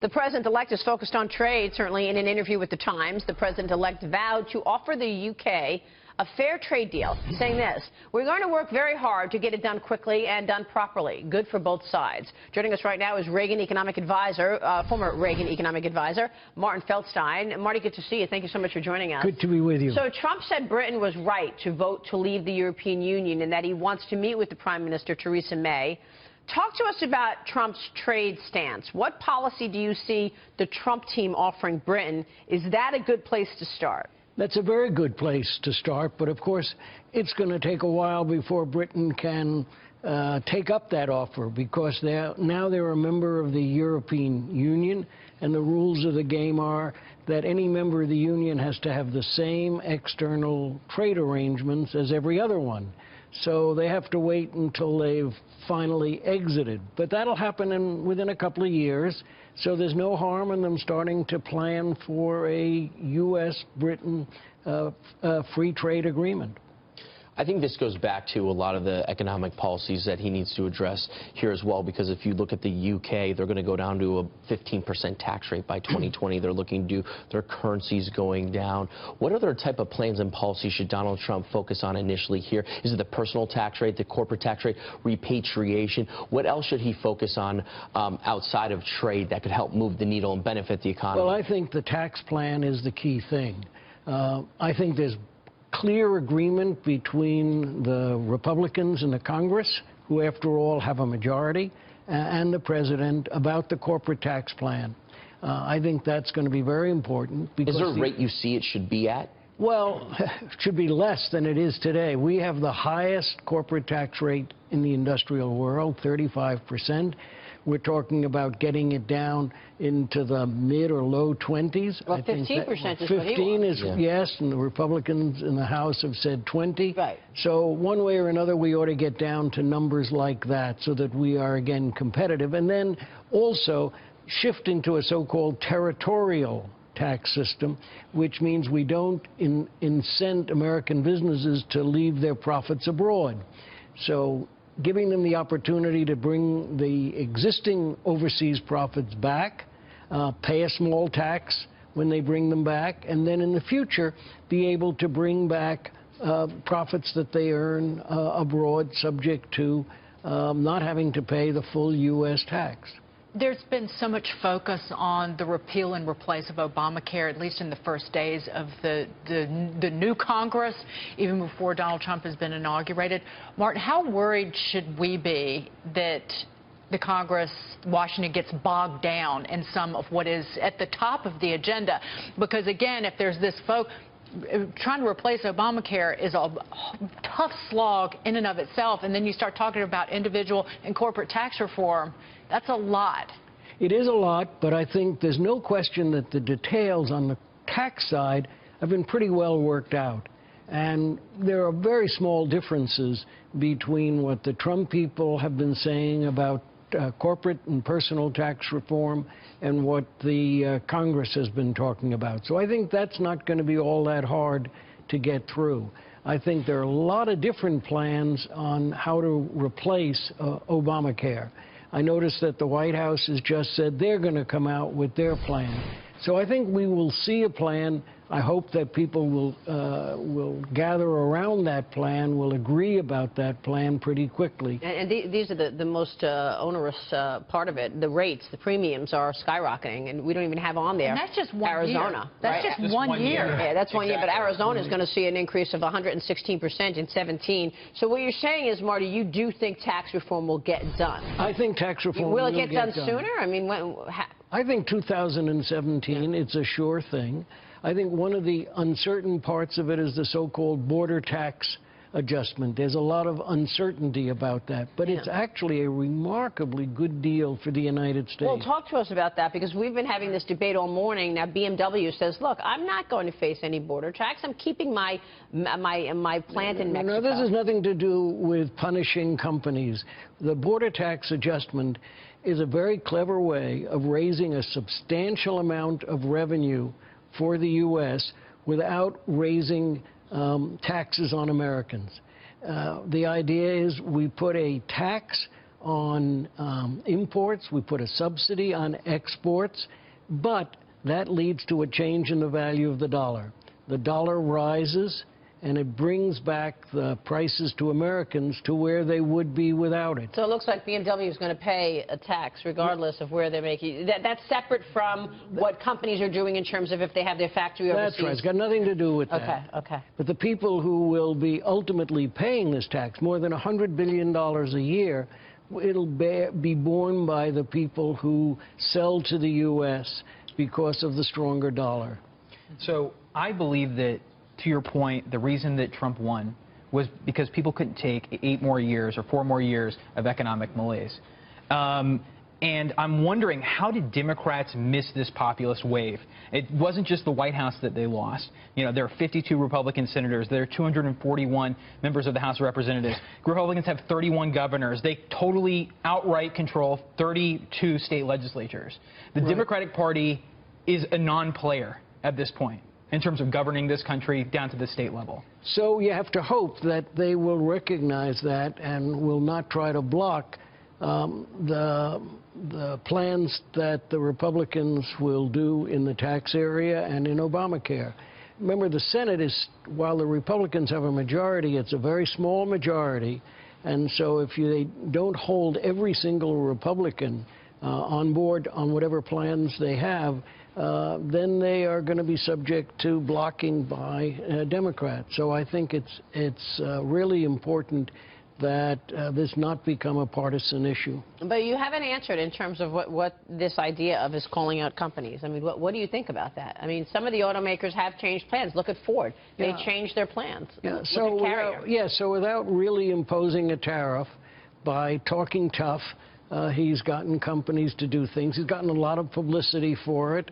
The president-elect is focused on trade. Certainly in an interview with The Times, the president-elect vowed to offer the UK a fair trade deal, saying this: "We're going to work very hard to get it done quickly and done properly. Good for both sides." Joining us right now is Reagan economic advisor, former Reagan economic advisor, Martin Feldstein. Marty, good to see you. Thank you so much for joining us. Good to be with you. So Trump said Britain was right to vote to leave the European Union and that he wants to meet with the Prime Minister, Theresa May. Talk to us about Trump's trade stance. What policy do you see the Trump team offering Britain? Is that a good place to start? That's a very good place to start, but of course it's going to take a while before Britain can take up that offer, because now they're a member of the European Union, and the rules of the game are that any member of the Union has to have the same external trade arrangements as every other one. So they have to wait until they've finally exited. But that'll happen within a couple of years, so there's no harm in them starting to plan for a U.S.-Britain free trade agreement. I think this goes back to a lot of the economic policies that he needs to address here as well, because if you look at the UK, they're going to go down to a 15% tax rate by 2020. They're looking to do their currencies going down. What other type of plans and policies should Donald Trump focus on initially here? Is it the personal tax rate, the corporate tax rate, repatriation? What else should he focus on outside of trade that could help move the needle and benefit the economy? Well, I think the tax plan is the key thing. I think there's clear agreement between the Republicans in the Congress, who after all have a majority, and the president about the corporate tax plan. I think that's going to be very important. Because is there a rate you see it should be at? Well, it should be less than it is today. We have the highest corporate tax rate in the industrial world, 35%. We're talking about getting it down into the mid or low 20s. Well, 15% is what he 15 wants. is, yes, and the Republicans in the House have said 20. Right. So one way or another, we ought to get down to numbers like that so that we are, again, competitive. And then also shifting to a so-called territorial tax system, which means we don't incent American businesses to leave their profits abroad. So giving them the opportunity to bring the existing overseas profits back, pay a small tax when they bring them back, and then in the future be able to bring back profits that they earn abroad, subject to not having to pay the full U.S. tax. There's been so much focus on the repeal and replace of Obamacare, at least in the first days of the new Congress, even before Donald Trump has been inaugurated. Martin, how worried should we be that the Congress, Washington, gets bogged down in some of what is at the top of the agenda? Because, again, if there's this trying to replace Obamacare is a tough slog in and of itself, and then you start talking about individual and corporate tax reform. That's a lot. It is a lot, but I think there's no question that the details on the tax side have been pretty well worked out. And there are very small differences between what the Trump people have been saying about corporate and personal tax reform and what the Congress has been talking about. So I think that's not going to be all that hard to get through. I think there are a lot of different plans on how to replace Obamacare. I noticed that the White House has just said they're going to come out with their plan. So I think we will see a plan. I hope that people will gather around that plan, will agree about that plan pretty quickly. And these are the most onerous part of it. The rates, the premiums are skyrocketing, and we don't even have on there. And that's just one Arizona. Year. That's right? just one year. Yeah, that's 1 year. But Arizona is going to see an increase of 116% in 17. So what you're saying is, Marty, you do think tax reform will get done? I think tax reform will will it get done sooner? I mean, I think 2017, it's a sure thing. I think one of the uncertain parts of it is the so-called border tax adjustment. There's a lot of uncertainty about that, but it's actually a remarkably good deal for the United States. Well, talk to us about that, because we've been having this debate all morning. Now, BMW says, look, I'm not going to face any border tax. I'm keeping my plant in Mexico. No, this has nothing to do with punishing companies. The border tax adjustment is a very clever way of raising a substantial amount of revenue for the U.S. without raising taxes on Americans. The idea is we put a tax on imports. We put a subsidy on exports. But that leads to a change in the value of the dollar. The dollar rises, and it brings back the prices to Americans to where they would be without it. So it looks like BMW is going to pay a tax regardless of where they're making. That's separate from what companies are doing in terms of if they have their factory overseas. That's right. It's got nothing to do with that. Okay. But the people who will be ultimately paying this tax, more than $100 billion a year, it'll be borne by the people who sell to the U.S. because of the stronger dollar. So I believe that, to your point, the reason that Trump won was because people couldn't take 8 more years or 4 more years of economic malaise. And I'm wondering, how did Democrats miss this populist wave? It wasn't just the White House that they lost. You know, there are 52 Republican senators. There are 241 members of the House of Representatives. Republicans have 31 governors. They totally outright control 32 state legislatures. The Democratic Party is a non-player at this point in terms of governing this country down to the state level. So you have to hope that they will recognize that and will not try to block the plans that the Republicans will do in the tax area and in Obamacare. Remember, the Senate is, while the Republicans have a majority, it's a very small majority. And so if they don't hold every single Republican on board on whatever plans they have, then they are going to be subject to blocking by Democrats. So I think it's really important that this not become a partisan issue. But you haven't answered in terms of what this idea of is calling out companies. I mean, what do you think about that? I mean, some of the automakers have changed plans. Look at Ford. They changed their plans. Yeah, Look at Carrier. So without really imposing a tariff, by talking tough, he's gotten companies to do things. He's gotten a lot of publicity for it.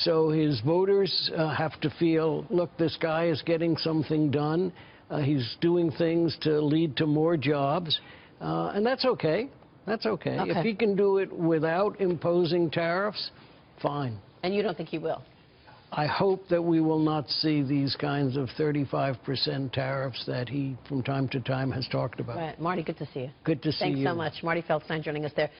So his voters have to feel, look, this guy is getting something done. He's doing things to lead to more jobs. And that's okay. That's okay. If he can do it without imposing tariffs, fine. And you don't think he will? I hope that we will not see these kinds of 35% tariffs that he, from time to time, has talked about. Right. Marty, good to see you. Good to see you. Thanks so much. Marty Feldstein joining us there.